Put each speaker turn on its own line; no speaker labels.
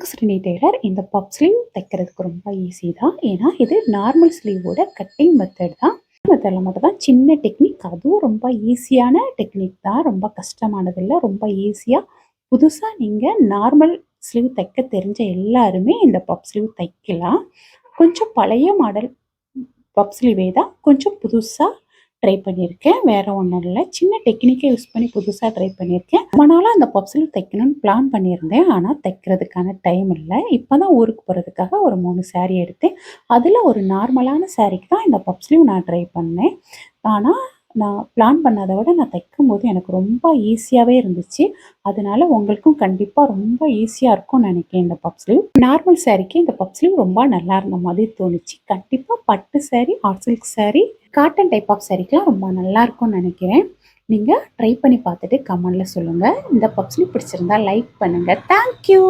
வணக்கம் ஸ்ரீனி டெய்லர். இந்த பப் ஸ்லீவ் தைக்கிறதுக்கு ரொம்ப ஈஸி தான். ஏன்னா இது நார்மல் ஸ்லீவோட கட்டிங் மெத்தட் தான். மெத்தடில் மட்டும் தான் சின்ன டெக்னிக், அதுவும் ரொம்ப ஈஸியான டெக்னிக் தான். ரொம்ப கஷ்டமானது இல்லை, ரொம்ப ஈஸியாக புதுசாக நீங்கள் நார்மல் ஸ்லீவ் தைக்க தெரிஞ்ச எல்லாருமே இந்த பப் ஸ்லீவ் தைக்கலாம். கொஞ்சம் பழைய மாடல் பப் ஸ்லீவே தான் கொஞ்சம் புதுசாக ட்ரை பண்ணியிருக்கேன். வேற ஒன்றும் இல்லை, சின்ன டெக்னிக்கை யூஸ் பண்ணி புதுசாக ட்ரை பண்ணியிருக்கேன். ரொம்ப நாளாக அந்த பப் ஸ்லீவ் தைக்கணும்னு பிளான் பண்ணியிருந்தேன். ஆனால் தைக்கிறதுக்கான டைம் இல்லை. இப்போ தான் ஊருக்கு போகிறதுக்காக ஒரு 3 saree எடுத்தேன். அதில் ஒரு நார்மலான சாரீக்கு தான் இந்த பப் ஸ்லீவ் நான் ட்ரை பண்ணேன். ஆனால் நான் பிளான் பண்ணதை விட நான் தைக்கும்போது எனக்கு ரொம்ப ஈஸியாகவே இருந்துச்சு. அதனால உங்களுக்கும் கண்டிப்பாக ரொம்ப ஈஸியாக இருக்கும்னு நினைக்கிறேன் இந்த பப் ஸ்லீவ். நார்மல் சாரீக்கு இந்த பப் ஸ்லீவ் ரொம்ப நல்லா இருந்த மாதிரி தோணுச்சு. கண்டிப்பாக பட்டு saree or silk saree cotton type of சாரீக்கெலாம் ரொம்ப நல்லா இருக்கும்னு நினைக்கிறேன். நீங்கள் ட்ரை பண்ணி பார்த்துட்டு கமெண்டில் சொல்லுங்கள். இந்த பப் ஸ்லீவ் பிடிச்சிருந்தா லைக் பண்ணுங்கள். தேங்க்யூ.